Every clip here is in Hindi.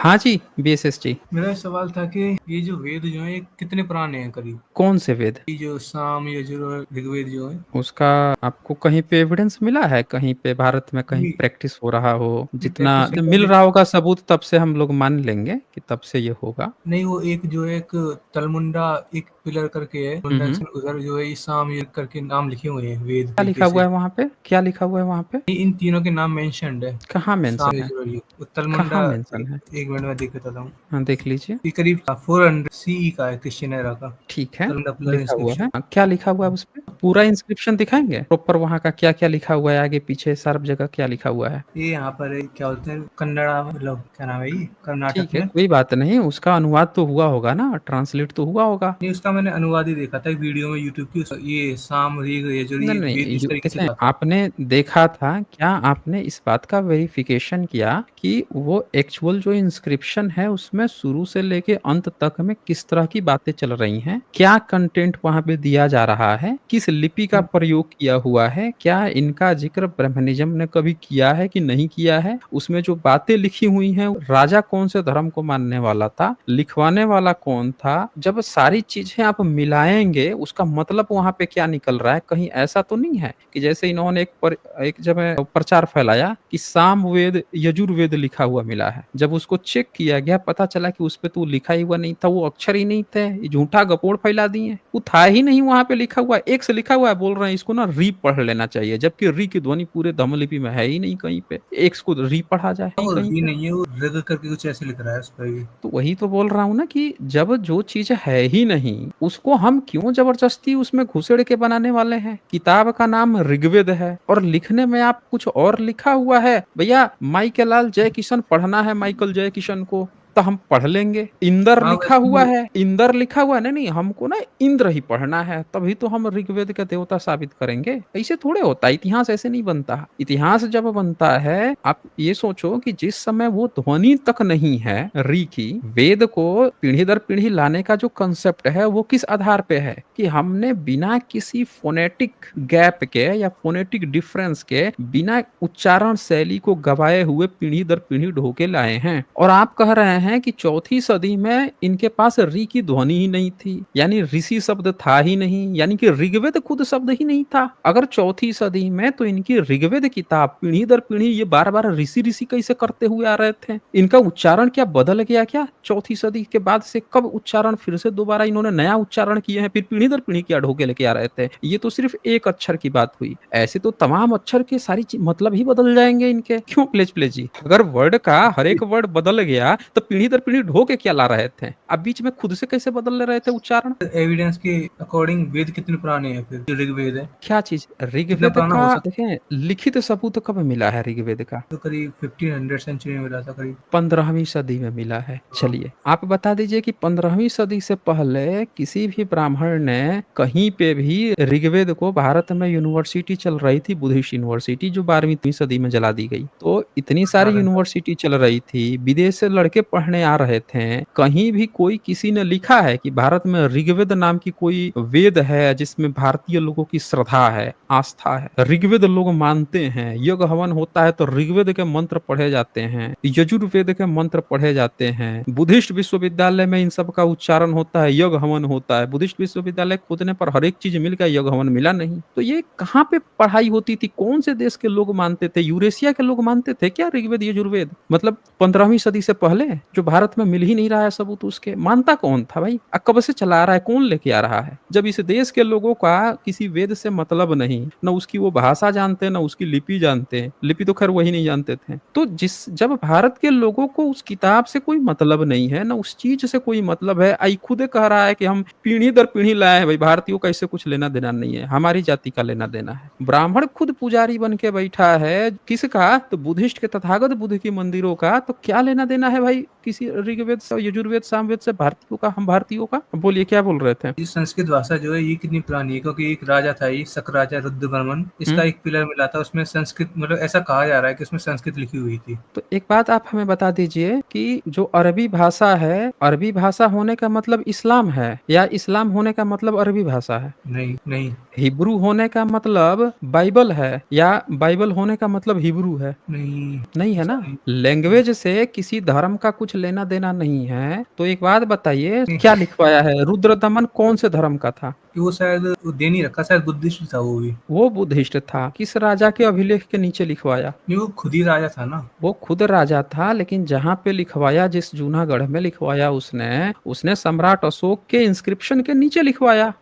हाँ जी, बीएसएसटी। मेरा सवाल था कि ये जो वेद जो है ये कितने पुराने हैं करीब? कौन से वेद? ये जो साम, यजुर और ऋग्वेद जो है। उसका आपको कहीं पे एविडेंस मिला है? कहीं पे भारत में कहीं ये प्रैक्टिस हो रहा हो? ये जितना प्रैक्टिस होता है मिल रहा लेकिन होगा सबूत तब से हम लोग मान लेंगे कि तब से ये होगा। नहीं, वो एक जो है एक तलमुंडा एक पिलर करके है, हुँ, मुंडा हुँ। उधर जो है ये साम युग करके नाम लिखे हुए हैं वेद क्या तरीके लिखा हुआ से। है वहाँ पे? क्या लिखा हुआ है वहाँ पे? इन तीनों के नाम मेंशन्ड है। कहाँ साम, मेंशन है? यजुर और युग। वो कहाँ तलमुंडा मेंशन है? एक मिनट में देख बताता हूँ। हाँ, देख लीजिए। ये करीब 400 सीई का है, क्रिश्चियन एरा का। ठीक है, तलमुंडा पिलर लिखा हुआ है। इंस्क्रिप्शन। क्या लिखा हुआ है उसपे? पूरा इंस्क्रिप्शन दिखाएँगे? प्रॉपर वहाँ का क्या-क्या लिखा हुआ है, आगे-पीछे सब जगह क्या लिखा हुआ है? ये यहाँ पर है, क्या बोलते हैं, कन्नड़ा, मतलब क्या नाम है ये, कर्नाटक ठीक है, में। कोई बात नहीं, उसका अनुवाद तो हुआ होगा ना, ट्रांसलेट तो हुआ होगा। नहीं, उसका मैंने अनुवाद ही देखा था एक वीडियो में यूट्यूब की। ये साम, ऋग, यजुर, नहीं, ये वेद नहीं, इस तरीके से देखें था। आपने देखा था, क्या आपने इस बात का वेरिफिकेशन किया कि वो एक्चुअल जो इंस्क्रिप्शन है उसमें शुरू से लेके अंत तक में किस तरह की बातें चल रही हैं? क्या कंटेंट वहाँ पे दिया जा रहा है? किस लिपि का प्रयोग किया हुआ है? क्या इनका ज़िक्र ब्रह्मनिज़म ने कभी किया है कि नहीं किया है? उसमें जो बातें लिखी हुई हैं, राजा कौन से धर्म को मानने वाला था? लिखवाने वाला कौन था? जब सारी चीज़ें आप मिलाएँगे, उसका मतलब वहाँ पे क्या निकल रहा है? कहीं ऐसा तो नहीं है कि जैसे इन्होंने एक जगह प्रचार फैलाया कि सामवेद, यजुर्वेद लिखा हुआ मिला है। जब उसको चेक किया गया, पता चला कि उसपे तो लिखा ही हुआ नहीं था, वो अक्षर ही नहीं थे। ये झूठा गपोड़ फैला दिए। वो था ही नहीं वहाँ पे लिखा हुआ। एक से लिखा हुआ है, बोल रहे हैं इसको ना री पढ़ लेना चाहिए, जबकि री की ध्वनि पूरे धम्मलिपि में है ही नहीं कहीं पे। एक को री पढ़ा जाए नहीं वो कहीं ये पे। नहीं है, वो ऋग करके कुछ ऐसे लिख रहा है उस पर ये। तो वही तो बोल रहा हूँ ना कि जब जो चीज़ है ही नहीं, उसको हम क्यों ज़बरदस्ती उसमें घुसेड़ के बनाने वाले हैं? किताब का नाम ऋग्वेद है और लिखने में आप कुछ और लिखा हुआ है। भैया माइकेलाल जयकिशन पढ़ना है माइकल जयकिशन को, तो हम पढ़ लेंगे। इंदर हाँ लिखा वैसे हुआ वो है, इंदर लिखा हुआ है, नहीं, नहीं, हमको ना इंद्र ही पढ़ना है, तभी तो हम ऋग्वेद के देवता साबित करेंगे। ऐसे थोड़े होता है, इतिहास ऐसे नहीं बनता। इतिहास जब बनता है, आप ये सोचो कि जिस समय वो ध्वनि तक नहीं है री की, वेद को पीढ़ी दर पीढ़ी लाने का जो कंसेप्ट है वो किस आधार पे है कि हमने बिना किसी फोनेटिक गैप के या फोनेटिक डिफरेंस के, बिना उच्चारण शैली को गवाए हुए पीढ़ी दर पीढ़ी ढो के लाए हैं। और आप कह रहे हैं कि चौथी सदी में इनके पास री की ध्वनि ही नहीं थी, यानी ऋषि शब्द था ही नहीं, यानी कि ऋग्वेद खुद शब्द ही नहीं था। अगर चौथी सदी में, तो इनकी ऋग्वेद किताब पीढ़ी दर पीढ़ी ये बार बार ऋषि ऋषि कैसे करते हुए आ रहे थे? इनका उच्चारण क्या बदल गया क्या चौथी सदी के बाद से? कब उच्चारण फिर से दोबारा इन्होंने नया उच्चारण किए हैं, फिर पीढ़ी दर पीढ़ी क्या ढोके लेके आ रहे थे? ये तो सिर्फ एक अक्षर की बात हुई। ऐसे तो तमाम अक्षर के सारी मतलब ही बदल जाएंगे इनके। क्यों प्लेज प्लेज जी? अगर वर्ड का हर एक वर्ड बदल गया तो पीढ़ी दर पीढ़ी ढो के क्या ला रहे थे? अब बीच में खुद से कैसे बदल ले रहे थे उच्चारण? एविडेंस के अकॉर्डिंग वेद कितने पुराने हैं फिर, जो ऋग्वेद है? क्या चीज? कितना ऋग्वेद पुराना का हो सकता देखें, लिखित सबूत कब मिला है ऋग्वेद का? है? तो करीब 1500 सेंचुरी में मिला था करीब। 15वीं सदी में मिला है। हाँ। चलिए, आप बता दीजिए कि 15वीं सदी से पहले किसी भी ब्राह्मण ने कहीं पे भी ऋग्वेद को, भारत में यूनिवर्सिटी चल रही थी, बुद्धिस्ट यूनिवर्सिटी, जो 12वीं सदी में जला दी गई। तो इतनी सारी 18 साल। यूनिवर्सिटी चल रही थी, विदेश से लड़के पढ़ने आ रहे थे, कहीं भी कोई किसी ने लिखा है कि भारत में ऋग्वेद नाम की कोई वेद है जिसमें भारतीय लोगों की श्रद्धा है, आस्था है, ऋग्वेद लोग मानते हैं, यज्ञ हवन होता है तो ऋग्वेद के मंत्र पढ़े जाते हैं, यजुर्वेद के मंत्र पढ़े जाते हैं, बुद्धिस्ट विश्वविद्यालय में इन सब का उच्चारण होता है, यज्ञ हवन होता है। बुद्धिस्ट विश्वविद्यालय खोदने पर हर एक चीज मिल गया, यज्ञ हवन मिला नहीं। तो ये कहाँ पे पढ़ाई होती थी? कौन से देश के लोग मानते थे? यूरेशिया के लोग मानते थे क्या ऋग्वेद यजुर्वेद? मतलब 15वीं सदी से पहले, जो भारत में मिल ही नहीं रहा है सबूत उसके, मानता कौन था भाई? कब से चला आ रहा है? कौन लेके आ रहा है? जब इस देश के लोगों का किसी वेद से मतलब नहीं, न उसकी वो भाषा जानते, न उसकी लिपि जानते, लिपि तो खैर वही नहीं जानते थे, तो जब भारत के लोगों को उस किताब से कोई मतलब नहीं है, न उस चीज से कोई मतलब है, आई खुदे कह रहा है कि हम पीढ़ी दर पीढ़ी लाए हैं, भाई भारतीयों का इससे कुछ लेना देना नहीं है, हमारी जाति का लेना देना है। ब्राह्मण खुद पुजारी बन के बैठा है, किसका? तो बुद्धिस्ट के, तथागत बुद्ध की मंदिरों का। तो क्या लेना देना है भाई किसी ऋग्वेद से, यजुर्वेद, सामवेद से भारतीयों का, हम भारतीयों का? बोलिए क्या बोल रहे थे? ये संस्कृत भाषा जो है ये कितनी पुरानी है? क्योंकि एक राजा था, ये शक राजा रुद्रवर्मन, इसका हम्म। एक पिलर मिला था, उसमें संस्कृत, मतलब ऐसा कहा जा रहा है कि उसमें संस्कृत लिखी हुई थी। तो एक बात आप हमें बता दीजिए कि जो अरबी भाषा है, अरबी भाषा होने का मतलब इस्लाम है, या इस्लाम होने का मतलब अरबी भाषा है? नहीं नहीं। हिब्रू होने का मतलब बाइबल है या बाइबल होने का मतलब हिब्रू है? नहीं, नहीं है ऐसा ना। नहीं। लैंग्वेज से किसी धर्म का कुछ लेना देना नहीं है। तो एक बात बताइए, क्या लिखवाया है? रुद्रदमन कौन से धर्म का था? कि वो शायद वो दे नहीं रखा, शायद बुद्धिस्ट था वो भी। वो बुद्धिस्ट था। किस राजा के अभिलेख के नीचे लिखवाया? नहीं, वो खुद ही राजा था ना। वो खुद राजा था, लेकिन जहां पे लिखवाया, जिस जूनागढ़ में लिखवाया उसने उसने सम्राट अशोक के इंस्क्रिप्शन के नीचे लिखवाया।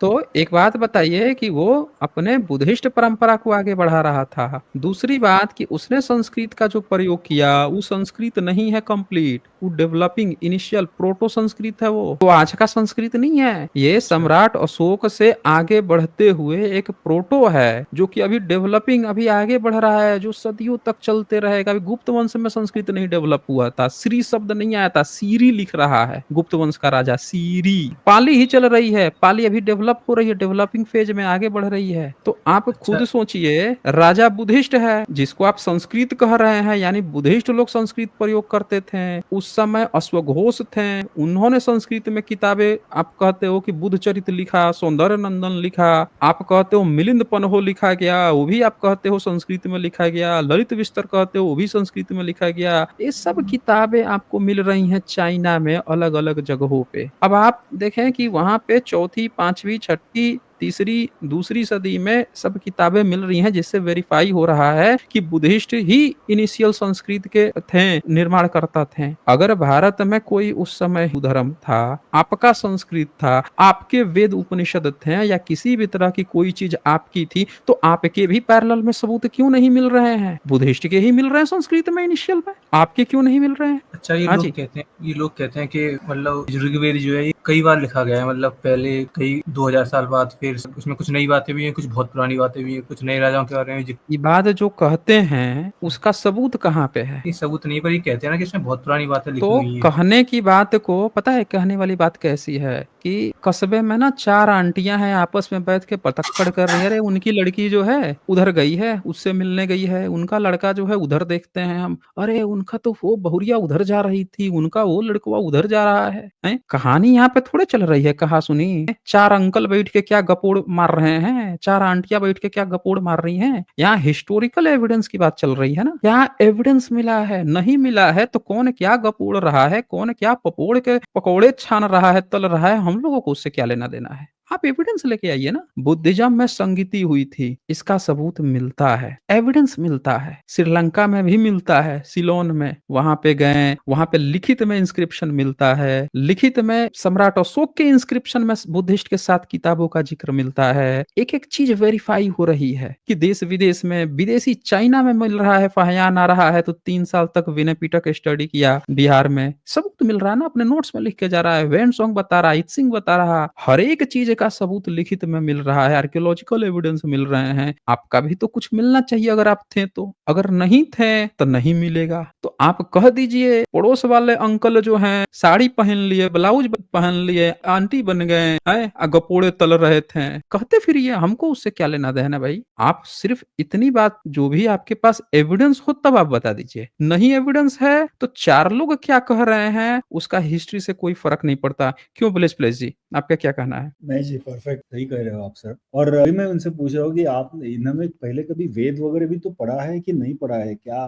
तो एक बात बताइए कि वो अपने बुद्धिस्ट परंपरा को आगे बढ़ा रहा था। दूसरी बात कि उसने संस्कृत का जो प्रयोग किया वो संस्कृत नहीं है कंप्लीट, वो डेवलपिंग इनिशियल प्रोटो संस्कृत है। वो तो आज का संस्कृत नहीं है। ये अच्छा। सम्राट अशोक से आगे बढ़ते हुए एक प्रोटो है जो कि अभी डेवलपिंग, अभी आगे बढ़ रहा है, जो सदियों तक चलते रहेगा। अभी गुप्त वंश में संस्कृत नहीं डेवलप हुआ था, श्री शब्द नहीं आया था, सीरी लिख रहा है गुप्त वंश का राजा सीरी। पाली ही चल रही है, पाली अभी डेवलप हो रही है, डेवलपिंग फेज में आगे बढ़ रही है। तो आप अच्छा। खुद सोचिए, राजा बुद्धिस्ट है जिसको आप संस्कृत कह रहे हैं, यानी बुद्धिस्ट लोग संस्कृत प्रयोग करते थे। उस समय अश्वघोष थे, उन्होंने संस्कृत में किताबें, आप कहते हो कि बुद्ध चरित्र लिखा, सौंदर्य नंदन लिखा, आप कहते हो मिलिंद पन्हो लिखा गया, वो भी आप कहते हो संस्कृत में लिखा गया, ललित विस्तर कहते हो वो भी संस्कृत में लिखा गया। ये सब किताबें आपको मिल रही हैं चाइना में अलग अलग जगहों पे। अब आप देखें कि वहां पे चौथी, पांचवी, छठी, तीसरी, दूसरी सदी में सब किताबें मिल रही हैं, जिससे वेरीफाई हो रहा है कि बुद्धिस्ट ही इनिशियल संस्कृत के थे, निर्माण करता थे। अगर भारत में कोई उस समय हिंदू धर्म था, आपका संस्कृत था, आपके वेद उपनिषद थे, या किसी भी तरह की कोई चीज आपकी थी, तो आपके भी पैरेलल में सबूत क्यों नहीं मिल रहे हैं? बुद्धिस्ट के ही मिल रहे हैं संस्कृत में इनिशियल में, आपके क्यों नहीं मिल रहे हैं? अच्छा, ये हाँ लोग जी। कहते हैं, ये लोग कहते हैं कि मतलब ऋग्वेद जो है ये कई बार लिखा गया है, मतलब पहले कई 2000 साल बाद, फिर उसमें कुछ नई बातें भी हैं, कुछ बहुत पुरानी बातें भी हैं, कुछ नए राजाओं के बारे में ये बात जो कहते हैं उसका सबूत कहाँ पे है? सबूत नहीं, पर ये कहते हैं ना कि इसमें बहुत पुरानी बातें लिखी तो हुई हैं। कहने की बात को पता है, कहने वाली बात कैसी है कि कस्बे में ना चार आंटियां हैं, आपस में बैठ के पतक्कड़ कर रही है। अरे उनकी लड़की जो है उधर गई है, उससे मिलने गई है, उनका लड़का जो है उधर देखते हैं हम, अरे उनका तो वो बहुरिया उधर जा रही थी, उनका वो लड़कवा उधर जा रहा है, हैं? कहानी यहाँ पे थोड़े चल रही है, कहा सुनी। चार अंकल बैठ के क्या गपोड़ मार रहे हैं, चार आंटियां बैठ के क्या गपोड़ मार रही हैं? यहाँ हिस्टोरिकल एविडेंस की बात चल रही है ना। यहाँ एविडेंस मिला है, नहीं मिला है तो कौन क्या गपोड़ रहा है, कौन क्या पपोड़ के पकौड़े छान रहा है, तल रहा है, हम लोगों को उससे क्या लेना देना है? आप एविडेंस लेके आइए ना। बुद्धिज्म में संगीति हुई थी, इसका सबूत मिलता है, एविडेंस मिलता है। श्रीलंका में भी मिलता है, सिलोन में, वहां पे गए, वहां पे लिखित में इंस्क्रिप्शन मिलता है, लिखित में सम्राट अशोक के इंस्क्रिप्शन में बुद्धिस्ट के साथ किताबों का जिक्र मिलता है। एक एक चीज वेरीफाई हो रही है कि देश विदेश में, विदेशी चाइना में मिल रहा है, फहयान आ रहा है। तो 3 साल तक विनय पिटक स्टडी किया बिहार में, सबूत मिल रहा है ना, अपने नोट्स में लिख के जा रहा है, वेन सॉन्ग बता रहा है, इत्सिंग बता रहा, हर एक चीज का सबूत लिखित में मिल रहा है, आर्कियोलॉजिकल एविडेंस मिल रहे हैं। आपका भी तो कुछ मिलना चाहिए, अगर आप थे तो। अगर नहीं थे तो नहीं मिलेगा। तो आप कह दीजिए पड़ोस वाले अंकल जो हैं साड़ी पहन लिए, ब्लाउज पहन लिए, आंटी बन गए हैं, गपोड़े तल रहे थे, कहते फिरिए, हमको उससे क्या लेना देना भाई। आप सिर्फ इतनी बात, जो भी आपके पास एविडेंस हो तब आप बता दीजिए। नहीं एविडेंस है तो चार लोग क्या कह रहे हैं उसका हिस्ट्री से कोई फर्क नहीं पड़ता। क्यों प्लेस प्लेस जी, आपका क्या कहना है? नहीं जी, परफेक्ट सही कह रहे हो आप सर। और अभी मैं उनसे पूछ रहा हूँ कि आपने इनमें पहले कभी वेद वगैरह भी तो पढ़ा है कि नहीं पढ़ा है क्या?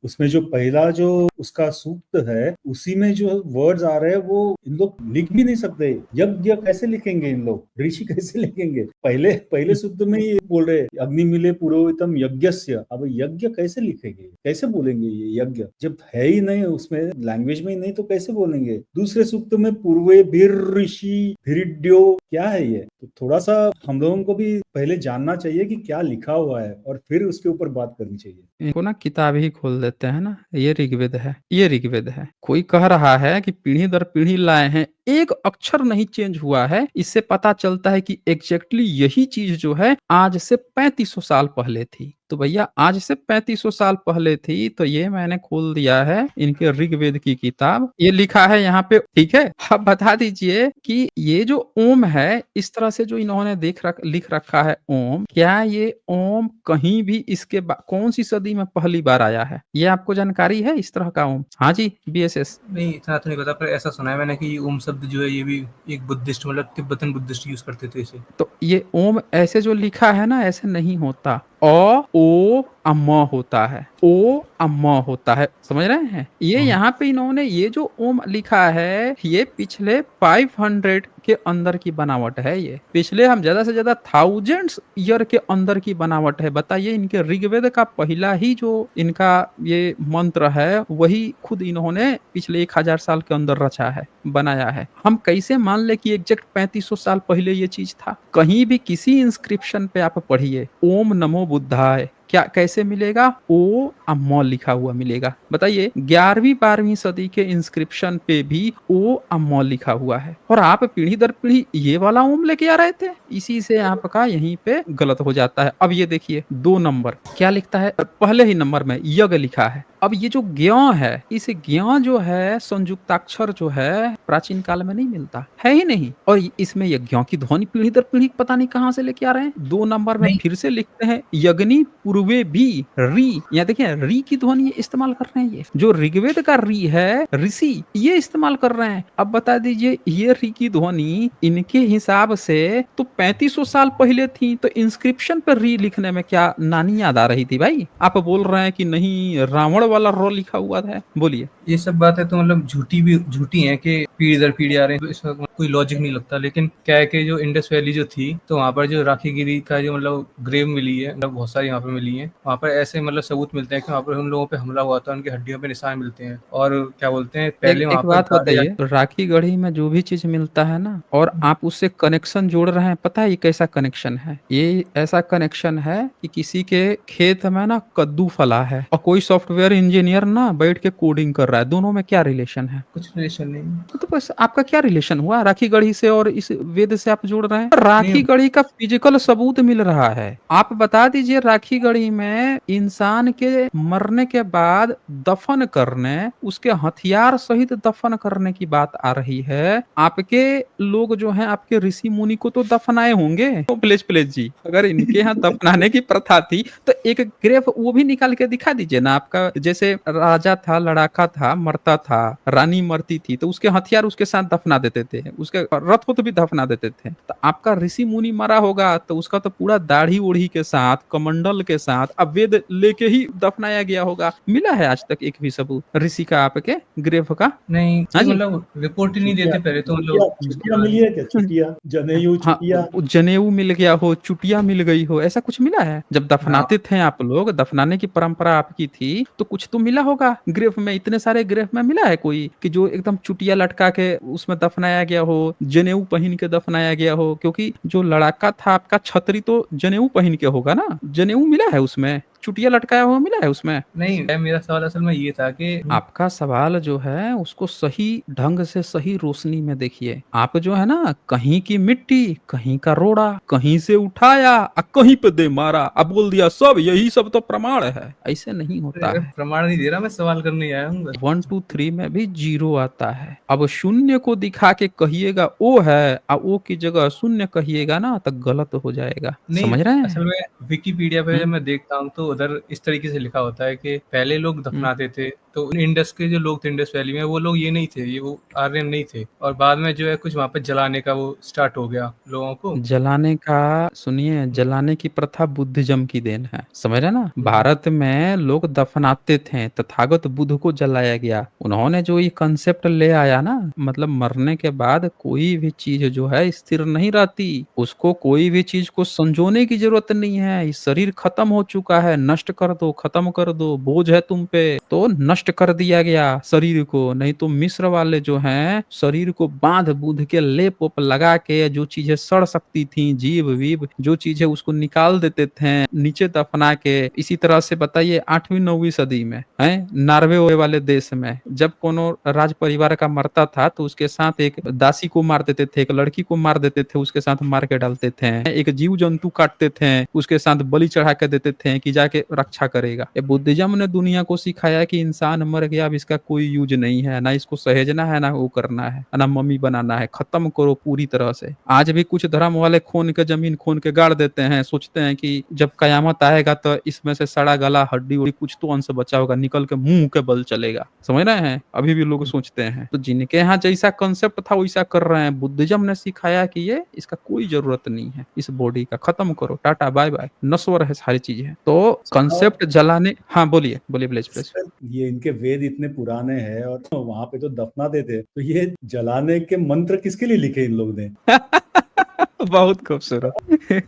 उसमें जो पहला जो उसका सूक्त है उसी में जो वर्ड्स आ रहे हैं वो इन लोग लिख भी नहीं सकते। यज्ञ कैसे लिखेंगे इन लोग, ऋषि कैसे लिखेंगे? पहले पहले सूक्त में ये बोल रहे अग्नि मिले पुरोहितम यज्ञस्य, अब यज्ञ कैसे लिखेंगे, कैसे बोलेंगे ये यज्ञ? जब है ही नहीं उसमें, लैंग्वेज में ही नहीं तो कैसे बोलेंगे? दूसरे सूक्त में पूर्वे भीर ऋषि भिरिड्यो, क्या है ये? तो थोड़ा सा हम लोगों को भी पहले जानना चाहिए कि क्या लिखा हुआ है और फिर उसके ऊपर बात करनी चाहिए। इनको ना किताब ही खोल देते हैं ना, ये ऋग्वेद है, ये ऋग्वेद है। कोई कह रहा है कि पीढ़ी दर पीढ़ी लाए हैं, एक अक्षर नहीं चेंज हुआ है। इससे पता चलता है कि एग्जैक्टली यही चीज जो है आज से 3500 साल पहले थी। तो भैया आज से 3500 साल पहले थी, तो ये मैंने खोल दिया है इनके ऋग्वेद की किताब, ये लिखा है यहाँ पे, ठीक है। अब बता दीजिए कि ये जो ओम है, इस तरह से जो इन्होंने लिख रखा है ओम, क्या ये ओम कहीं भी कौन सी सदी में पहली बार आया है? ये आपको जानकारी है इस तरह का ओम? हाँ जी बीएसएस। नहीं, इतना तो नहीं पता, पर ऐसा सुना है मैंने कि ओम शब्द जो है ये भी एक बुद्धिस्ट, मतलब तिब्बतन बुद्धिस्ट यूज करते थे इसे। तो ये ओम ऐसे जो लिखा है ना, ऐसे नहीं होता। ओ अम होता है, ओ अम होता है, समझ रहे हैं? ये यहाँ पे इन्होंने ये जो ओम लिखा है, ये पिछले 500 के अंदर की बनावट है। ये पिछले हम ज्यादा से ज्यादा थाउजेंड्स ईयर के अंदर की बनावट है। बताइए, इनके ऋग्वेद का पहला ही जो इनका ये मंत्र है, वही खुद इन्होंने पिछले 1000 साल के अंदर रचा है, बनाया है। हम कैसे मान ले कि एग्जैक्ट 3500 साल पहले ये चीज था? कहीं भी किसी इंस्क्रिप्शन पे आप पढ़िए ओम नमो बुद्धाय, क्या कैसे मिलेगा? ओ अम्मो लिखा हुआ मिलेगा। बताइए, 11वीं 12वीं सदी के इंस्क्रिप्शन पे भी ओ अम्मो लिखा हुआ है, और आप पीढ़ी दर पीढ़ी ये वाला ओम लेके आ रहे थे। इसी से आपका यहीं पे गलत हो जाता है। अब ये देखिए 2 नंबर क्या लिखता है, पहले ही नंबर में यज्ञ लिखा है। अब ये जो ज्ञ है, इस ज्ञ जो है संयुक्ताक्षर जो है प्राचीन काल में नहीं मिलता है ही नहीं, और इसमें यज्ञों की ध्वनि पीढ़ी दर पीढ़ी पता नहीं कहां से लेके आ रहे हैं। 2 नंबर में नहीं, फिर से लिखते हैं यज्ञनी पूर्वे भी री, यहाँ देखिए री की ध्वनि इस्तेमाल कर रहे हैं। ये जो ऋग्वेद का री है, ऋषि, ये इस्तेमाल कर रहे हैं। अब बता दीजिए, ये री की ध्वनि इनके हिसाब से तो 3500 साल पहले थी, तो इंस्क्रिप्शन पर री लिखने में क्या नानी याद आ रही थी भाई? आप बोल रहे हैं कि नहीं रावण वाला रो लिखा हुआ था। बोलिए। ये सब बातें तो मतलब झूठी हैं कि पीढ़ी दर पीढ़ी आ रहे हैं, तो इसका कोई लॉजिक नहीं लगता। लेकिन क्या है कि जो इंडस वैली जो थी, तो वहाँ पर जो राखीगिरी का जो मतलब ग्रेव मिली है, मतलब बहुत सारी वहाँ पे मिली है, वहाँ पर ऐसे मतलब सबूत मिलते हैं कि वहाँ पर उन लोगों पे हमला हुआ था, उनकी हड्डियों पे निशान मिलते हैं। और क्या बोलते हैं, पहले वहाँ एक पर बात बताइए, राखी गढ़ी में जो भी चीज मिलता है ना, और आप उससे कनेक्शन जोड़ रहे हैं, पता है ये कैसा कनेक्शन है? ये ऐसा कनेक्शन है कि किसी के खेत में ना कद्दू फला है और कोई सॉफ्टवेयर इंजीनियर ना बैठ के कोडिंग कर रहा है। दोनों में क्या रिलेशन है? कुछ रिलेशन नहीं। तो बस आपका क्या रिलेशन हुआ राखी गढ़ी से और इस वेद से आप जोड़ रहे हैं? राखी नहीं, गढ़ी का फिजिकल सबूत मिल रहा है। आप बता दीजिए, राखी गढ़ी में इंसान के मरने के बाद दफन करने, उसके हथियार सहित दफन करने की बात आ रही है। आपके लोग जो हैं, आपके ऋषि मुनि को तो दफनाए होंगे। तो प्लेज जी, अगर इनके यहाँ दफनाने की प्रथा थी, तो एक ग्रेफ वो भी निकाल के दिखा दीजिए ना। आपका जैसे राजा था, लड़ाका था, मरता था, रानी मरती थी, तो उसके हथियार उसके साथ दफना देते थे, उसके रथ को तो भी दफना देते थे। तो आपका ऋषि मुनि मरा होगा, तो उसका तो पूरा दाढ़ी ओढ़ी के साथ, कमंडल के साथ, अब वेद लेके ही दफनाया गया होगा। मिला है आज तक एक भी सबूत ऋषि का, आपके ग्रेफ का? नहीं, हाँ जी। मतलब रिपोर्ट ही नहीं चुटिया देते पहले तो चुटिया मतलब चुटिया मिली है क्या? चुटिया जनेऊ हाँ, चुटिया। जनेऊ मिल गया हो, चुटिया मिल गई हो, ऐसा कुछ मिला है? जब हाँ, दफनाते थे आप लोग, दफनाने की परंपरा आपकी थी, तो कुछ तो मिला होगा ग्रेफ में। इतने सारे ग्रेफ में मिला है कोई कि जो एकदम चुटिया लटका के उसमें दफनाया गया हो, जनेऊ पहन के दफनाया गया हो? क्योंकि जो लड़ाका था आपका, छतरी तो जनेऊ पहन के होगा ना। जनेऊ मिला है उसमें? चुटिया लटकाया हुआ मिला है उसमें? नहीं, मेरा सवाल असल में ये था कि आपका सवाल जो है उसको सही ढंग से, सही रोशनी में देखिए। आप जो है ना, कहीं की मिट्टी, कहीं का रोड़ा, कहीं से उठाया और कहीं पे दे मारा, अब बोल दिया सब यही सब तो प्रमाण है। ऐसे नहीं होता है। प्रमाण नहीं दे रहा, मैं सवाल करने ही आया हूँ बस। 1 2 3 में भी 0 आता है। अब शून्य को दिखा के कहिएगा ओ है, और ओ की जगह शून्य कहिएगा ना, तो गलत हो जाएगा। नहीं, समझ रहे असल हैं? में विकिपीडिया पे जब मैं देखता हूँ तो उधर इस तरीके से लिखा होता है कि पहले लोग हम्म। दफनाते थे, तो इंडस के जो लोग थे इंडस वैली में, वो लोग ये नहीं थे, ये वो आर्यन नहीं थे, और बाद में जो है कुछ वहां पे जलाने का वो स्टार्ट हो गया लोगों को। जलाने का, सुनिए, जलाने की प्रथा बुद्धिज्म की देन है, समझ रहे ना? भारत में लोग दफनाते थे, तथागत बुद्ध को जलाया गया। उन्होंने जो ये कंसेप्ट ले आया ना, मतलब मरने के बाद कोई भी चीज जो है स्थिर नहीं रहती, उसको कोई भी चीज को संजोने की जरूरत नहीं है। ये शरीर खत्म हो चुका है, नष्ट कर दो, खत्म कर दो, बोझ है तुम पे, तो नष्ट कर दिया गया शरीर को। नहीं तो मिस्र वाले जो हैं, शरीर को बांध बूंध के लेप ओप लगा के, जो चीजें सड़ सकती थी, जीव वीव जो चीजें, उसको निकाल देते थे, नीचे दफना के। इसी तरह से बताइए 8वीं 9वीं सदी में है, नॉर्वे वाले देश में जब कोनो राज परिवार का मरता था, तो उसके साथ एक दासी को मार देते थे, एक लड़की को मार देते थे, उसके साथ मार के डालते थे, एक जीव जंतु काटते थे, उसके साथ बलि चढ़ा के देते थे कि जाके जाके रक्षा करेगा। ये बुद्धिज्म ने दुनिया को सिखाया कि इंसान मर गया, अब इसका कोई यूज नहीं है, ना इसको सहेजना है, ना वो करना है, ना मम्मी बनाना है, खत्म करो पूरी तरह से। आज भी कुछ धर्म वाले खून के जमीन खून के गाड़ देते हैं, सोचते हैं कि जब कयामत आएगा तो इसमें से सड़ा गला हड्डी उड्डी कुछ तो अंश बचा होगा, निकल के मुंह के बल चलेगा। समझ रहे हैं, अभी भी लोग सोचते हैं। तो जिनके यहाँ जैसा कंसेप्ट था वैसा कर रहे हैं। बुद्धिज्म ने सिखाया कि ये इसका कोई जरूरत नहीं है, इस बॉडी का खत्म करो, टाटा बाय बाय, नश्वर है सारी चीजें। तो कंसेप्ट जलाने, हाँ बोलिए बोलिए प्लीज प्लीज। सर, ये इनके वेद इतने पुराने हैं और वहां पे तो दफना देते, तो ये जलाने के मंत्र किसके लिए लिखे इन लोग ने? बहुत खूबसूरत।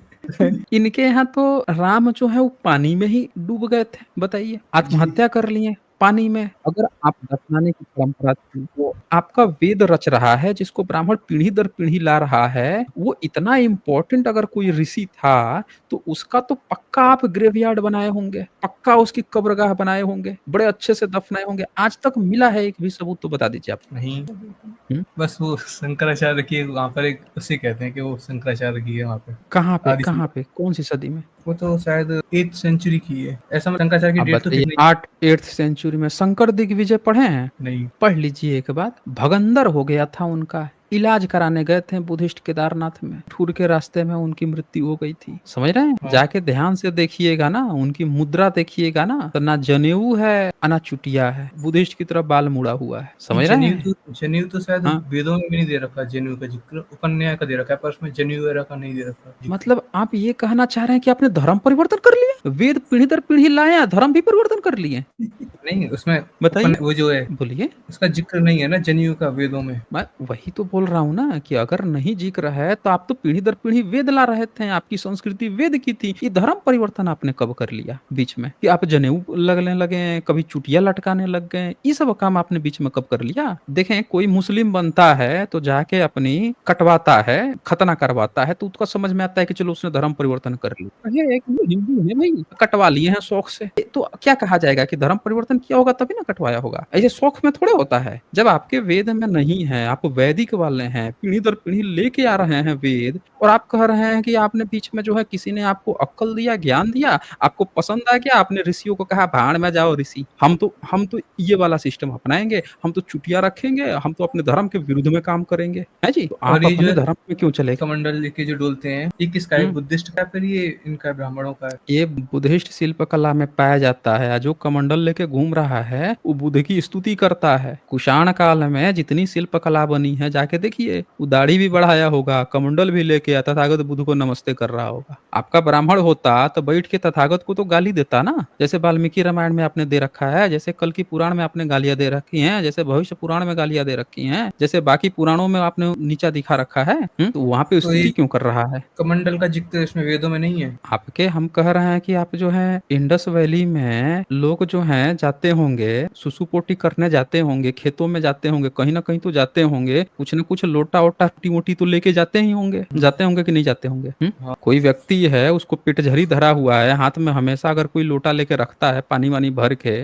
इनके यहाँ तो राम जो है वो पानी में ही डूब गए थे, बताइए, आत्महत्या कर लिए पानी में। अगर आप दफनाने की परंपरा थी तो आपका वेद रच रहा है जिसको ब्राह्मण पीढ़ी दर पीढ़ी ला रहा है, वो इतना इम्पोर्टेंट अगर कोई ऋषि था तो उसका तो पक्का आप ग्रेवयार्ड बनाए होंगे, पक्का उसकी कब्रगाह बनाए होंगे, बड़े अच्छे से दफनाए होंगे। आज तक मिला है एक भी सबूत तो बता दीजिए आप। नहीं, बस वो शंकराचार्य की वहाँ पर एक उसे कहते हैं कि वो शंकराचार्य की है वहाँ पे। कहाँ पे कौन सी सदी में? वो तो शायद 8th सेंचुरी की है, ऐसा मैं शंकराचार्य की आप डेट तो बताइए, कितनी? 8th सेंचुरी में शंकर दिग्विजय पढ़े हैं? नहीं। पढ़ लीजिए एक बात। भगंदर हो गया था उनका, इलाज कराने गए थे बुद्धिस्ट केदारनाथ में, ठूर के रास्ते में उनकी मृत्यु हो गई थी। समझ रहे हैं? हाँ। जाके ध्यान से देखिएगा ना, उनकी मुद्रा देखिएगा ना, तो ना जनेऊ है ना चुटिया है, बुद्धिस्ट की तरह बाल मुड़ा हुआ है। समझ रहे हैं? जनेऊ तो शायद हाँ। वेदों में भी नहीं दे रखा, जनेऊ का जिक्र उपन्याय का दे रखा है, पर उसमें जनेऊ वगैरह का नहीं दे रखा जिक्र। मतलब आप ये कहना चाह रहे हैं कि आपने धर्म परिवर्तन कर लिया? वेद पीढ़ी दर पीढ़ी लाए, धर्म भी परिवर्तन कर लिए? नहीं, उसमें बताइए, वो जो है बोलिए। उसका जिक्र नहीं है ना जनेऊ का वेदों में। मैं वही तो बोल रहा हूँ ना कि अगर नहीं जिक्र है तो आप तो पीढ़ी दर पीढ़ी वेद ला रहे थे, आपकी संस्कृति वेद की थी। ये धर्म परिवर्तन आपने कब कर लिया बीच में कि आप जनेऊ लगने लगे, कभी चुटिया लटकाने लग गए? ये सब काम आपने बीच में कब कर लिया? देखें, कोई मुस्लिम बनता है तो जाके अपनी कटवाता है, खतना करवाता है, तो उसका समझ में आता है कि चलो उसने धर्म परिवर्तन कर लिया। ये एक हिंदू है भाई, कटवा लिए हैं शौक से, तो क्या कहा जाएगा कि धर्म परिवर्तन किया होगा तभी ना कटवाया होगा? ऐसे शौक में थोड़े होता है। जब आपके वेद में नहीं है, आप वैदिक वाले हैं, पीढ़ी दर पीढ़ी लेके आ रहे हैं वेद, और आप कह रहे हैं कि आपने बीच में जो है किसी ने आपको अक्ल दिया, ज्ञान दिया, आपको पसंद आ गया, आपने ऋषियों को कहा भाड़ में जाओ ऋषि, हम तो ये वाला सिस्टम अपनाएंगे, हम तो चुटिया रखेंगे, हम तो अपने धर्म के विरुद्ध में काम करेंगे, है जी? तो आप अपने धर्म में क्यों चले? कमंडल लेके जो डोलते हैं, ये किसका है? बुद्धिस्ट का, फिर ये इनका ब्राह्मणों का है? ये बुद्धिस्ट शिल्प कला में पाया जाता है। जो कमंडल लेके घूम रहा है वो बुद्ध की स्तुति करता है। कुषाण काल में जितनी शिल्प कला बनी है जाके देखिए, वो दाढ़ी भी बढ़ाया होगा, कमंडल भी लेके आता, तथागत बुद्ध को नमस्ते कर रहा होगा। आपका ब्राह्मण होता तो बैठ के तथागत को तो गाली देता ना, जैसे वाल्मीकि रामायण में आपने दे रखा है, जैसे कल की पुराण में आपने गालियां दे रखी हैं, जैसे भविष्य पुराण में गालियां दे रखी हैं, जैसे बाकी पुराणों में आपने नीचा दिखा रखा है। तो वहां पे स्तुति क्यों कर रहा है? कमंडल का जिक्र इसमें वेदों में नहीं है। आपके हम कह रहे हैं कि आप जो है इंडस वैली में लोग जो हैं जाते होंगे, सुसुपोटी करने जाते होंगे, खेतों में जाते होंगे, कहीं ना कहीं तो जाते होंगे, कुछ न कुछ लोटा वोटा टूटी मोटी तो लेके जाते ही होंगे, जाते होंगे कि नहीं जाते होंगे? हाँ। कोई व्यक्ति है, उसको पेटझरी धरा हुआ है, हाथ में हमेशा अगर कोई लोटा लेके रखता है, पानी वानी भर के,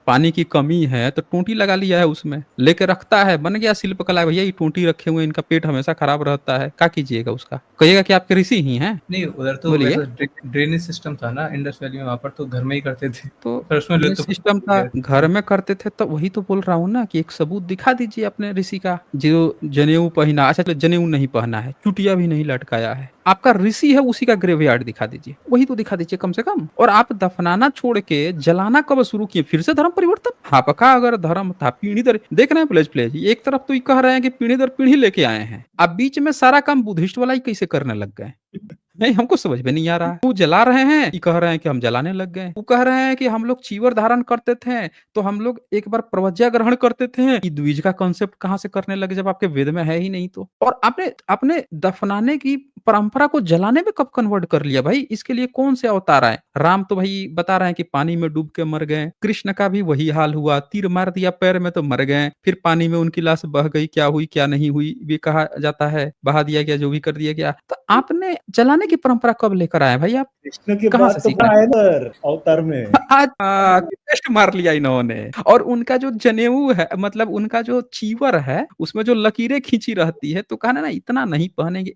पानी की कमी है तो टूटी लगा लिया है, उसमें लेके रखता है, बन गया शिल्प कला। भैया ये टूटी रखे हुए, इनका पेट हमेशा खराब रहता है, क्या कीजिएगा उसका? कहिएगा कि आपके ऋषि ही हैं? नहीं, उधर तो ड्रेनेज सिस्टम था ना इंडस वैली में, वहां पर तो घर में ही करते थे, तो उसमें सिस्टम था, घर में करते थे। तो वही तो बोल रहा हूँ ना कि एक सबूत दिखा दीजिए अपने ऋषि का, जो जनेऊ पहना। अच्छा चलो, जनेऊ नहीं पहना है, चुटिया भी नहीं लटकाया है, आपका ऋषि है, उसी का ग्रेवयार्ड दिखा दीजिए, वही तो दिखा दीजिए कम से कम। और आप दफनाना छोड़ के जलाना कब शुरू किए? फिर से धर्म परिवर्तन? आपका अगर धर्म था पीढ़ी दर, देख रहे हैं प्लेज प्लेज, एक तरफ तो ये कह रहे हैं कि पीढ़ी दर पीढ़ी लेके आए हैं, अब बीच में सारा काम बुद्धिस्ट वाला ही कैसे करने लग गए? नहीं, हमको समझ में नहीं आ रहा है। वो जला रहे हैं, ये कह रहे हैं कि हम जलाने लग गए। वो कह रहे हैं कि हम लोग चीवर धारण करते थे तो हम लोग एक बार प्रवज्ञा ग्रहण करते थे, ये द्विज का कॉन्सेप्ट कहां से करने लगे जब आपके वेद में है ही नहीं तो? और आपने अपने दफनाने की परंपरा को जलाने में कब कन्वर्ट कर लिया भाई? इसके लिए कौन से अवतार आए? राम तो भाई बता रहे हैं कि पानी में डूब के मर गए, कृष्ण का भी वही हाल हुआ, तीर मार दिया पैर में तो मर गए, फिर पानी में उनकी लाश बह गई, क्या हुई क्या नहीं हुई भी कहा जाता है, बहा दिया गया, जो भी कर दिया गया। तो आपने जलाने की परंपरा कब लेकर आए भाई? आप कृष्ण के कहां बाद से तो सीखा? है ना अवतार में। आज टेस्ट मार लिया इन्होंने। और उनका जो जनेऊ है, मतलब उनका जो चीवर है, उसमें जो लकीरें खींची रहती है, तो कहा ना इतना नहीं पहनेंगे।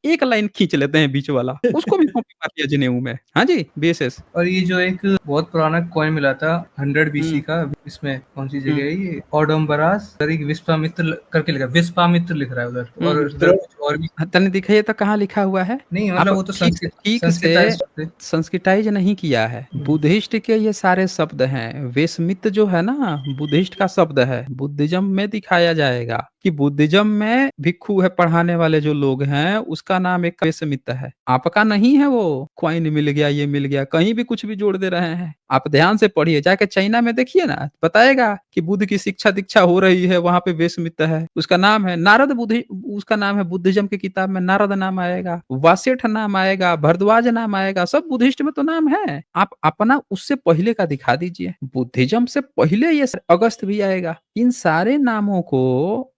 एक लाइन खींच लेते हैं बीच वाला, उसको भी कॉपी मार लिया जनेऊ में। हाँ जी, बीएसएस। और ये जो एक बहुत पुराना कॉइन मिला था 100 बीसी हुँ, का, इसमें कौन सी जगह हुँ, है ये, ओडम्बरास उधर एक विश्वामित्र करके लिखा, विश्वामित्र लिख रहा है उधर, हुँ। और उधर कुछ और भी तनी दिखाइए तो कहाँ लिखा हुआ है? नहीं, आप मतलब वो तो ठीक ठीक से संस्कृताइज्ड थे। संस्कृताइज़ नहीं किया है। बुद्धिस्ट के ये सारे शब्द हैं। वेशमित्र जो है ना, बुद्धिस्ट का शब्द है। बुद्धिज़्म में दिखाया जाएगा कि बुद्धिज़्म में भिक्षु है, पढ़ाने वाले जो लोग हैं, उसका नाम एक वेशमित्र है। आपका नहीं है वो, कॉइन मिल गया, ये मिल गया, कहीं भी कुछ भी जोड़ दे रहे हैं। आप ध्यान से पढ़िए, जाके चाइना में देखिए ना, बताएगा कि बुद्ध की शिक्षा-दीक्षा हो रही है, वहाँ पे वेशमित्र है। उसका नाम है नारद बुद्धि, उसका नाम है बुद्धिज़्म की किताब में नारद नाम आएगा, वासेठ नाम आएगा, भरद्वाज नाम आएगा, सब बुद्धिस्ट में तो नाम है। आप अपना उससे पहले का दिखा दीजिए। बुद्धिज़्म से पहले ये अगस्त्य भी आएगा। इन सारे नामों को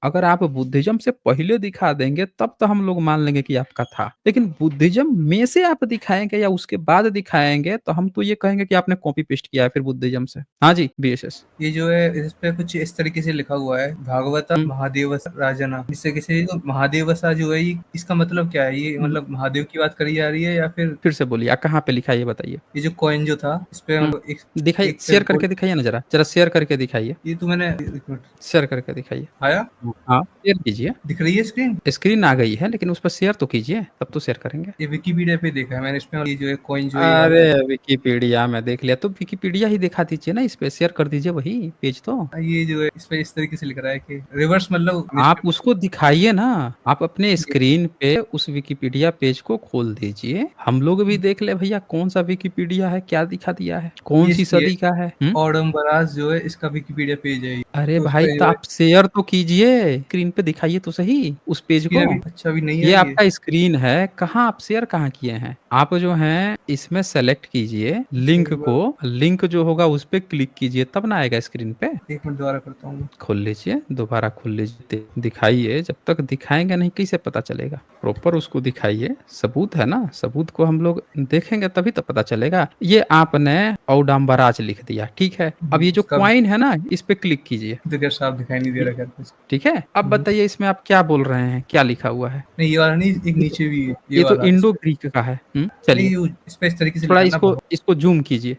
अगर आप बुद्धिज़्म से पहले दिखा देंगे तब तो हम लोग मान लेंगे कि आपका था। लेकिन बुद्धिज़्म में से आप दिखाएँगे या उसके बाद दिखाएँगे तो हम तो ये कहेंगे कि आपने कॉपी पेस्ट किया है फिर बुद्धिज़्म से। हाँ जी, बीएसएस। ये जो है इस पे कुछ इस तरीके से लिखा हुआ है, भागवता हुँ, महादेवस राजना, जिससे किसी जो महादेवसा जो है, ये इसका मतलब क्या है? ये हुँ। मतलब महादेव की बात करी जा रही है या फिर फिर से बोलिए, कहाँ पे लिखा है ये बताइए? ये जो कॉइन जो था इस पे हुँ, मतलब एक दिखाइए, एक शेयर गोल, करके दिखाइए ना ज़रा, ज़रा शेयर करके दिखाइए, ये तो मैंने एक मिनट शेयर करके दिखाइए। आया, हाँ, शेयर कीजिए। दिख रही है स्क्रीन? स्क्रीन आ गई है लेकिन उस पर शेयर तो कीजिए, तब तो शेयर करेंगे। ये विकिपीडिया पे देखा है मैंने इसमें, और ये जो है कॉइन जो है ये अरे! वाला, विकिपीडिया में देख लिया, तो विकिपीडिया ही दिखा दीजिए ना, इस पे शेयर कर दीजिए वही पेज तो। ये जो है इस पे इस तरीके से लिख रहा है कि रिवर्स मतलब आप उसको दिखाइए ना, आप अपने ये स्क्रीन पे उस विकिपीडिया पेज को खोल दीजिए, हम लोग भी देख ले भैया कौन-सा विकिपीडिया है, क्या दिखा दिया है, कौन-सी ये सदी का है। हुँ? ओडम्बरास जो है इसका विकिपीडिया पेज है ये। अरे तो उस भाई, पे तो जो है आप शेयर तो कीजिए, स्क्रीन पे दिखाइए तो सही उस पेज स्क्रीन को। अभी अच्छा भी नहीं ये है ये। आपका स्क्रीन है, कहाँ आप शेयर कहाँ किए हैं? आप जो हैं इसमें सेलेक्ट कीजिए लिंक एक बार को, लिंक जो होगा उस पे क्लिक कीजिए तब ना आएगा स्क्रीन पे। 1 मिनट दोबारा करता हूँ। खोल लीजिए, दोबारा खोल लीजिए, दिखाइए, जब तक दिखाएँगे नहीं कैसे पता चलेगा? प्रॉपर उसको दिखाइए, सबूत है ना, सबूत को हम लोग देखेंगे तभी तो पता चलेगा। ये आपने औडंबराज लिख दिया, ठीक है। अब ये जो उसका कॉइन है ना, इस पे क्लिक कीजिए, तो क्या साफ दिखाई नहीं दे रहा, क्या कुछ? ठीक है। अब बताइए इसमें आप क्या बोल रहे हैं, क्या लिखा हुआ है? नहीं, ये वाला नहीं, एक ये तो नीचे भी है ये ये तो वाला, इस इंडो पे ग्रीक का है। नहीं, चलिए ये इस पे इस तरीके से थोड़ा लिखा है ना, इसको इसको ज़ूम कीजिए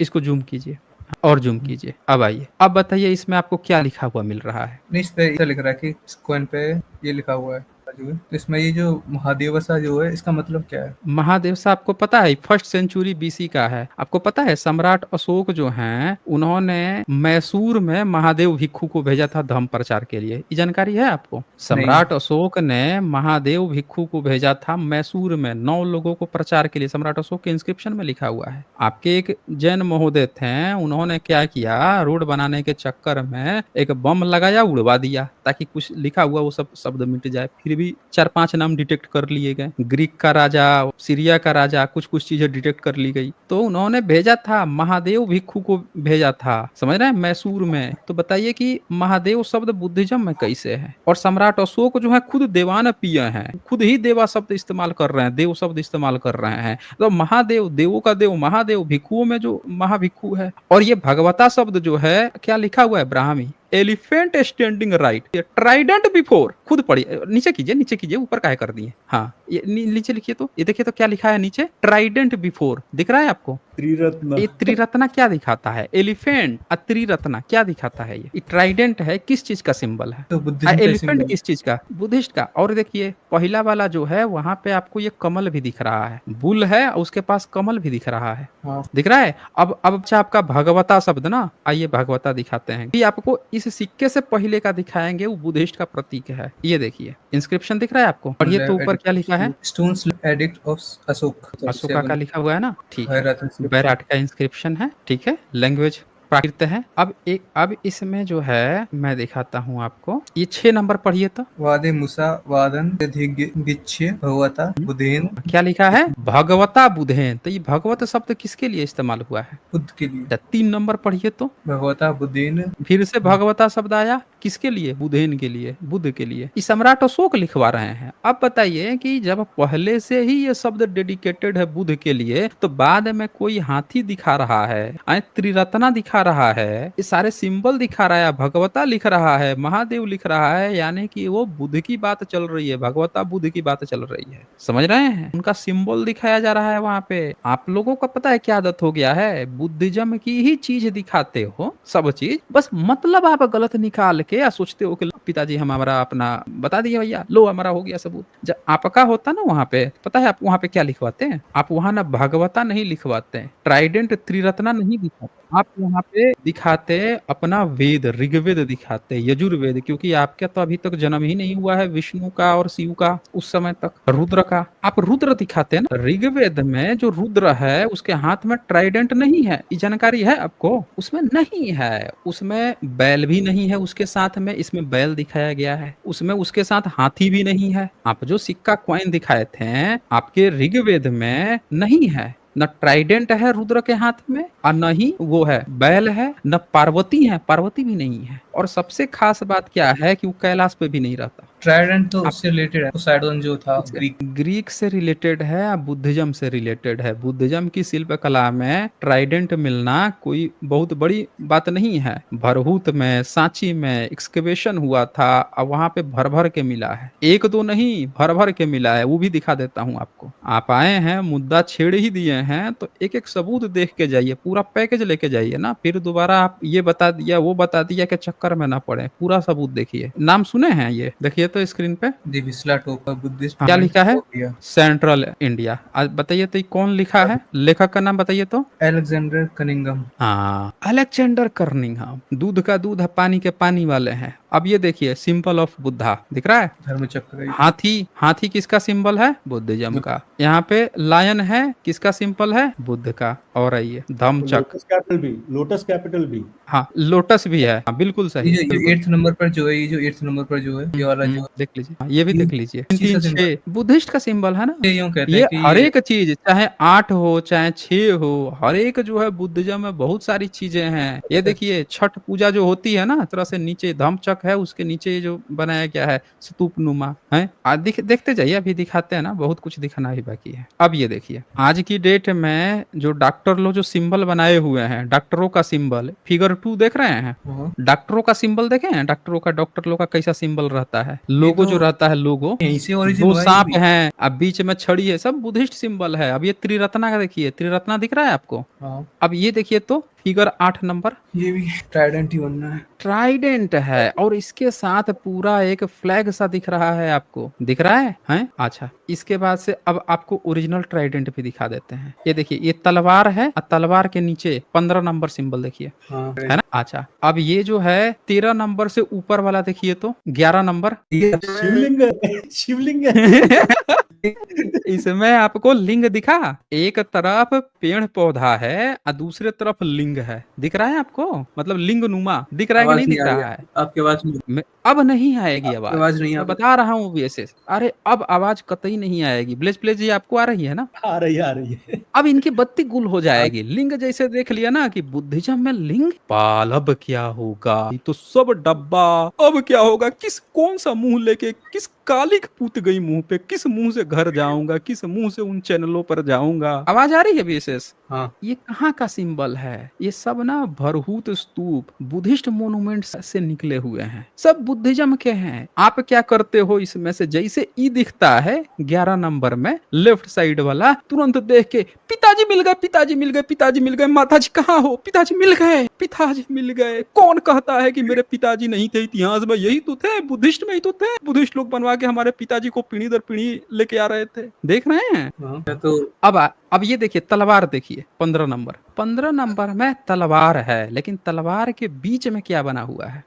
इसको ज़ूम कीजिए और ज़ूम कीजिए। अब आइए, अब बताइए इसमें आपको क्या लिखा हुआ मिल रहा है? नहीं, इस पे ऐसा लिख रहा है कि इस कॉइन पे ये लिखा हुआ है जो है। तो इसमें ये जो महादेवसा जो है इसका मतलब क्या है? महादेव सा आपको पता है फर्स्ट सेंचुरी बीसी का है। आपको पता है सम्राट अशोक जो हैं उन्होंने मैसूर में महादेव भिक्षु को भेजा था धर्म प्रचार के लिए। ये जानकारी है आपको? नहीं। सम्राट अशोक ने महादेव भिक्षु को भेजा था मैसूर में 9 लोगों को प्रचार के लिए। सम्राट अशोक के इंस्क्रिप्शन में लिखा हुआ है। आपके एक जैन महोदय थे, उन्होंने क्या किया, रोड बनाने के चक्कर में एक बम लगाया, उड़वा दिया ताकि कुछ लिखा हुआ वो सब शब्द मिट जाए। फिर भी 4-5 नाम डिटेक्ट कर लिए गए, ग्रीक का राजा, सीरिया का राजा, कुछ कुछ चीजें डिटेक्ट कर ली गई। तो उन्होंने भेजा था, महादेव भिक्षु को भेजा था, समझ रहे हैं, मैसूर में। तो बताइए कि महादेव शब्द बुद्धिज्म में कैसे है? और सम्राट अशोक जो है खुद देवान पिय हैं, खुद ही देवा शब्द इस्तेमाल कर रहे हैं, देव शब्द इस्तेमाल कर रहे हैं। तो महादेव, देवों का देव महादेव, भिक्षुओं में जो महाभिक्षु है। और ये भगवता शब्द जो है क्या लिखा हुआ है Brahmi, elephant standing right, Trident before, खुद पढ़िए, नीचे कीजिए, ऊपर काहे कर दिए। हाँ, ये नीचे लिखिए, तो ये देखिए तो क्या लिखा है नीचे, ट्राइडेंट बिफोर, दिख रहा है आपको? त्रिरत्न। ये त्रिरत्ना क्या दिखाता है? एलिफेंट और त्रिरत्ना क्या दिखाता है? ये ट्राइडेंट है, किस चीज का सिंबल है? तो बुद्धिज्म का एलिफेंट सिंबल। किस चीज का? बुद्धिस्ट का। और देखिए पहला वाला जो है वहां पे आपको ये कमल भी दिख रहा है, बुल है और उसके पास कमल भी दिख रहा है, हाँ, दिख रहा है। अब अच्छा आपका भगवता शब्द ना, आइए भगवता दिखाते हैं। ये आपको इस सिक्के से पहले का दिखाएंगे, वो बुद्धिस्ट का प्रतीक है। ये देखिए इंस्क्रिप्शन दिख रहा है आपको, पढ़िए तो ऊपर क्या लिखा है? Stones edict of Ashok, Ashoka का लिखा हुआ है ना, ठीक है। खैरात inscription। बैराट का इंस्क्रिप्शन है, ठीक है। लैंग्वेज प्राकृत है। अब इसमें जो है मैं दिखाता हूँ आपको, ये 6 नंबर पढ़िए तो वादे मुसा वादन गिच्छे भगवता बुधेन, क्या लिखा है, भगवता बुधेन। तो ये भगवत शब्द किसके लिए इस्तेमाल हुआ है? बुद्ध के लिए। 3 नंबर पढ़िए तो, भगवता बुधेन, फिर से भगवता शब्द आया, किसके लिए? बुधेन के लिए, बुद्ध के लिए। ये सम्राट अशोक लिखवा रहे हैं। अब बताइए कि जब पहले से ही ये शब्द डेडिकेटेड है बुद्ध के लिए, तो बाद में कोई हाथी दिखा रहा है, त्रिरत्ना दिखा दिखा रहा है, ये सारे सिंबल दिखा रहा है, भगवता लिख रहा है, महादेव लिख रहा है, यानी कि वो बुद्ध की बात चल रही है, भगवता बुद्ध की बात चल रही है। समझ रहे हैं? उनका सिंबल दिखाया जा रहा है वहां पे। आप लोगों का पता है क्या आदत हो गया है, बुद्धिज्म की ही चीज दिखाते हो, सब चीज, बस मतलब आप गलत निकाल के या सोचते हो कि पिताजी हम हमारा अपना बता दिए भैया, लो हमारा हो गया सबूत। जब आपका होता ना वहां पे, पता है आप वहां पे क्या लिखवाते हैं? आप वहां ना भगवता नहीं लिखवाते हैं, ट्राइडेंट त्रिरत्ना नहीं दिखाते, आप वहां पे दिखाते अपना वेद, ऋग्वेद दिखाते, यजुर्वेद, क्योंकि आपका तो अभी तक जन्म ही नहीं हुआ है विष्णु का और शिव का, उस समय तक रुद्र का। आप रुद्र दिखाते हैं ना, ऋग्वेद में जो रुद्र है उसके हाथ में ट्राइडेंट नहीं है, ये जानकारी है आपको? उसमें नहीं है, उसमें बैल भी नहीं है उसके साथ में, इसमें बैल दिखाया गया है, उसमें उसके साथ हाथी भी नहीं है। आप जो सिक्का कॉइन दिखाए थे आपके ऋग्वेद में नहीं है, न ट्राइडेंट है रुद्र के हाथ में और न ही वो है बैल है, न पार्वती है, पार्वती भी नहीं है। और सबसे खास बात क्या है कि वो कैलाश पे भी नहीं रहता। ट्राइडेंट तो उससे रिलेटेड है, पोसाइडन जो था ग्रीक से रिलेटेड है, बुद्धिज्म से रिलेटेड है। बुद्धिज्म की शिल्पकला में ट्राइडेंट मिलना कोई बहुत बड़ी बात नहीं है। भरहूत में, सांची में एक्सकेवेशन हुआ था, अब वहां पे भर भर के मिला है, एक दो नहीं भर भर के मिला है, वो भी दिखा देता हूँ आपको। आप आए हैं, मुद्दा छेड़ ही दिए हैं, तो एक एक सबूत देख के जाइए, पूरा पैकेज लेके जाइए ना, फिर दोबारा आप ये बता दिया वो बता दिया के चक्कर में ना पड़े, पूरा सबूत देखिए। नाम सुने हैं ये? देखिए तो स्क्रीन पे दिविस्ला टोपा बुद्धिस्ट क्या लिखा है? Central India. आज बताइए तो कौन लिखा है, लेखक का नाम बताइए तो? Alexander Cunningham. हाँ, अलेक्जेंडर कर्निंघम। दूध का दूध है, पानी के पानी वाले हैं। अब ये देखिए सिंबल ऑफ बुद्धा दिख रहा है, धर्मचक्र। हाथी, हाथी किसका सिंबल है? बुद्धिज्म का। यहाँ पे लायन है, किसका सिंबल है? बुद्ध का। और ये धम्मचक्र, लोटस कैपिटल भी, हाँ लोटस भी है, हाँ बिल्कुल सही। ये 8th नंबर पर जो है, ये जो 8th नंबर पर जो है ये वाला जो देख लीजिए, हाँ, ये भी देख लीजिए, तीन 6 बुद्धिस्ट का सिंबल है ना। ये यूं कहते ये हैं कि हर एक चीज, चाहे 8 हो चाहे 6 हो, हर एक जो है बुद्धिज्म में बहुत सारी चीजें हैं। ये देखिए छठ पूजा जो होती है ना, तरह से नीचे धम्मचक है, उसके नीचे ये जो बनाया गया है स्तूप नुमा है। देखते जाइए, अभी दिखाते हैं ना, बहुत कुछ दिखाना ही बाकी है। अब ये देखिए आज की डेट में जो डॉक्टर लोग जो सिंबल बनाए हुए हैं, डॉक्टरों का सिंबल, फिगर 2 देख रहे हैं? डॉक्टरों का सिंबल देखे हैं? डॉक्टरों का, डॉक्टर लोग का कैसा सिंबल रहता है, लोगो जो रहता है, लोगो यहीं से origin दो हुआ है सांप ये भी। हैं, अब बीच में छड़ी है, सब बुद्धिस्ट सिंबल है। अब ये त्रिरत्ना का देखिए, त्रिरत्ना दिख रहा है आपको? हाँ, अब ये देखिए तो फिगर 8 नंबर, ये भी ट्राइडेंट ही बनना है। ट्राइडेंट है और इसके साथ पूरा एक फ्लैग सा दिख रहा है, आपको दिख रहा है? हैं? अच्छा, इसके बाद से अब आपको ओरिजिनल ट्राइडेंट भी दिखा देते हैं। ये देखिए, ये तलवार है और तलवार के नीचे 15 नंबर सिंबल देखिए, हाँ, है ना? अच्छा, अब ये जो है 13 नंबर से ऊपर वाला देखिए तो 11 नंबर शिवलिंग है, शिवलिंग है। इसमें आपको लिंग दिखा, एक तरफ पेड़ पौधा है और दूसरे तरफ लिंग है, दिख रहा है आपको? मतलब लिंग नुमा दिख रहा है कि आवाज नहीं दिख नहीं आ रही रहा है? आपकी आवाज में। अब नहीं आएगी आवाज, आवाज नहीं आ मैं बता रहा हूँ विशेष। अरे अब आवाज कतई नहीं आएगी। ब्लेज प्लेज जी आपको आ रही है ना? आ रही है। अब इनकी बत्ती गुल हो जाएगी। लिंग जैसे देख लिया ना कि बुद्धिज्म में लिंग पाल, अब क्या होगा, ये तो सब डब्बा। अब क्या होगा, किस कौन सा मुंह लेके, किस कालिक पूत गई मुंह पे, किस मुंह से घर जाऊंगा, किस मुंह से उन चैनलों पर जाऊंगा। आवाज आ रही है विशेष? हाँ, ये कहाँ का सिंबल है? ये सब ना भरहूत स्तूप बुद्धिस्ट मोन्यूमेंट्स से निकले हुए हैं, सब बुद्धिज्म के हैं। आप क्या करते हो इसमें से, जैसे ई दिखता है 11 नंबर में लेफ्ट साइड वाला, तुरंत देख के पिताजी मिल गए, पिताजी मिल गए, पिताजी मिल गए, माताजी कहाँ हो, पिताजी मिल गए, पिताजी मिल गए। कौन कहता है कि मेरे पिताजी नहीं थे? इतिहास में यही तो थे, बुद्धिस्ट में ही तो थे। बुद्धिस्ट लोग बनवा के हमारे पिताजी को पीढ़ी दर पीढ़ी लेके आ रहे थे, देख रहे हैं? हाँ, तो अब ये देखिए तलवार देखिए 15 नंबर, 15 नंबर में तलवार है, लेकिन तलवार के बीच में क्या बना हुआ है?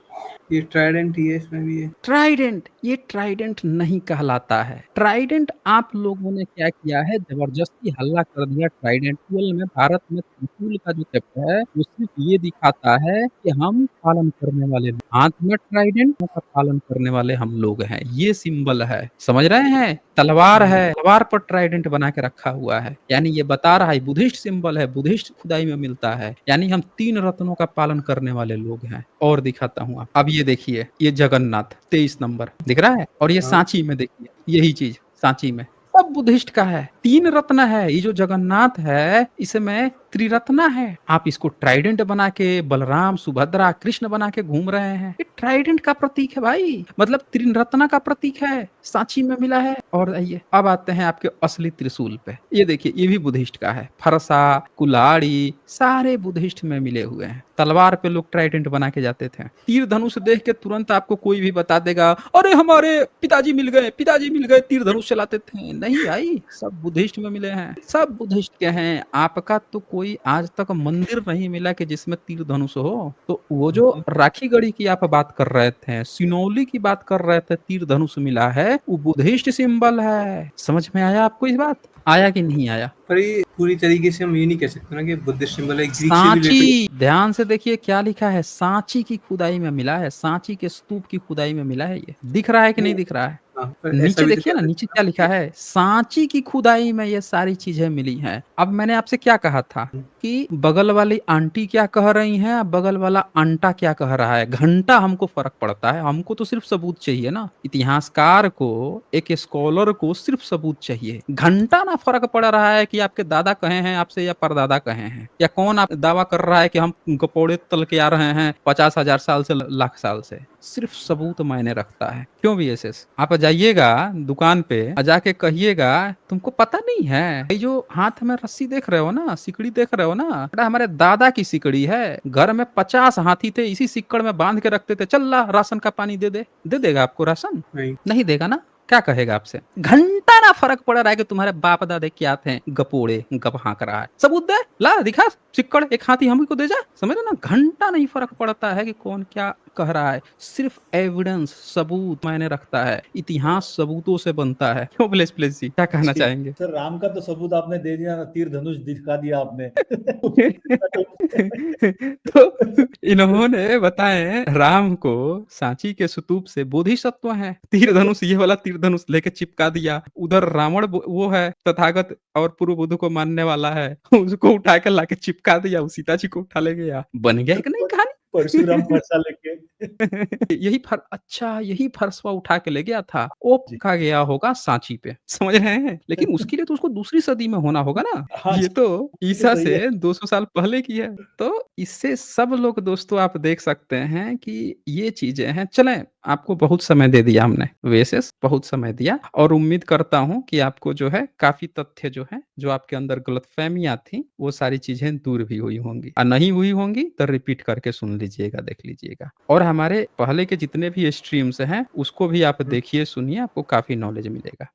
ये ट्राइडेंट ही है, इसमें भी है ट्राइडेंट। ये ट्राइडेंट नहीं कहलाता है। ट्राइडेंट आप लोगों ने क्या किया है, जबरदस्ती हल्ला कर दिया ट्राइडेंट। में भारत में त्रिशूल का जो चक्र है वो सिर्फ ये दिखाता है कि हम पालन करने वाले, हाथ में ट्राइडेंट का पालन करने वाले हम लोग हैं, ये सिंबल है, समझ रहे हैं? तलवार है, तलवार पर ट्राइडेंट बना के रखा हुआ है, यानी ये बता रहा है बुद्धिस्ट सिंबल है, बुद्धिस्ट खुदाई में मिलता है, यानी हम 3 रत्नों का पालन करने वाले लोग हैं। और दिखाता हूँ, अब ये देखिए, ये जगन्नाथ 23 नंबर दिख रहा है, और ये सांची में देखिए, यही चीज सांची में सब बुद्धिस्ट का है, 3 रत्न है। ये जो जगन्नाथ है इसमें त्रिरत्ना है। आप इसको ट्राइडेंट बना के बलराम, सुभद्रा, कृष्ण बना के घूम रहे हैं। ये ट्राइडेंट का प्रतीक है भाई, मतलब त्रिरत्ना का प्रतीक है, सांची में मिला है। और आइए अब आते हैं आपके असली त्रिशूल पे। ये देखिए, ये भी बुद्धिस्ट का है। फरसा, कुल्हाड़ी सारे बुद्धिस्ट में मिले हुए हैं। तलवार पे लोग ट्राइडेंट बना के जाते थे। तीर धनुष देख के तुरंत आपको कोई भी बता देगा, अरे हमारे पिताजी मिल गए, पिताजी मिल गए, तीर धनुष चलाते थे। नहीं भाई, सब बुद्धिस्ट में मिले हैं, सब बुद्धिस्ट के हैं। आपका तो कोई आज तक मंदिर नहीं मिला कि जिसमें तीर धनुष हो। तो वो जो राखी गढ़ी की आप बात कर रहे थे, सिनौली की बात कर रहे थे, तीर धनुष मिला है, वो बुद्धिस्ट सिंबल है। समझ में आया आपको इस बात? आया कि नहीं आया? पर ये पूरी तरीके से हम ये नहीं कह सकते ना कि बुद्धिस्ट सिंबल है, ग्रीक से रिलेटेड। सांची, ध्यान से देखिए क्या लिखा है, सांची की खुदाई में मिला है, सांची के स्तूप की खुदाई में मिला है। ये दिख रहा है कि नहीं दिख रहा है? पर ऐसा नीचे भी तो देखिए कह ना, सकते नीचे हैं क्या ना लिखा कि है, सांची की खुदाई में ये सारी चीजें मिली हैं। अब मैंने आपसे क्या कहा था कि बगल वाली आंटी क्या कह रही हैं, बगल वाला अंटा क्या कह रहा है, घंटा हमको फर्क पड़ता है। हमको तो सिर्फ सबूत चाहिए ना। इतिहासकार को, एक स्कॉलर को सिर्फ सबूत चाहिए, घंटा ना फर्क पड़ रहा है कि आपके दादा कहे हैं आपसे या परदादा कहे हैं, या कौन आप दावा कर रहा है कि हम गपौड़े तल के आ रहे हैं 50,000 साल से, लाख साल से। सिर्फ सबूत मायने रखता है। क्यों VSS? आप जाइएगा दुकान पे, जाके कहिएगा तुमको पता नहीं है, ये जो हाथ में रस्सी देख रहे हो ना, सिकड़ी देख रहे हो ना, बेटा हमारे दादा की सिकड़ी है। घर में 50 हाथी थे, इसी सिक्कड़ में बांध के रखते थे। चल ला राशन का पानी दे दे। दे देगा आपको राशन? नहीं। नहीं देगा ना। क्या कहेगा आपसे? घंटा ना फर्क पड़ रहा है कि तुम्हारे बाप दादे क्या थे, गपोड़े गप हाँक रहा है। सबूत दे, ला दिखा सिक्कड़, एक हाथी हमको दे जा। समझ रहे ना, घंटा नहीं फर्क पड़ता है कि कौन क्या कह रहा है। सिर्फ एविडेंस, सबूत मायने रखता है। इतिहास सबूतों से बनता है। क्यों प्लेस जी, क्या कहना जी, चाहेंगे? सर राम का तो सबूत आपने दे दिया ना, तीर धनुष दिखा दिया आपने। तो इन्होंने बताए राम को सांची के स्तूप से बोधिसत्व है, तीर धनुष, ये वाला तीर धनुष लेके चिपका दिया। उधर रावण वो है तथागत और पूर्व बुद्ध को मानने वाला है, उसको उठा के लाके चिपका दिया, सीता जी को उठा ले गया। बन गया कि नहीं कहानी? परशुराम फरसा लेके। यही फरसवा उठा के ले गया था, वो जी। का गया होगा सांची पे। समझ रहे हैं? लेकिन उसके लिए तो उसको दूसरी सदी में होना होगा ना। हाँ ये जी, तो ये ईसा सही से है। 200 साल पहले की है। तो इससे सब लोग दोस्तों आप देख सकते हैं कि ये चीजें हैं। चलें, आपको बहुत समय दे दिया हमने, VSS बहुत समय दिया, और उम्मीद करता हूं कि आपको जो है काफी तथ्य जो है, जो आपके अंदर गलतफहमियां थी, वो सारी चीजें दूर भी हुई होंगी, और नहीं हुई होंगी तो रिपीट करके सुन लीजिएगा, देख लीजिएगा। और हमारे पहले के जितने भी स्ट्रीम्स हैं उसको भी आप देखिए, सुनिए, आपको काफी नॉलेज मिलेगा।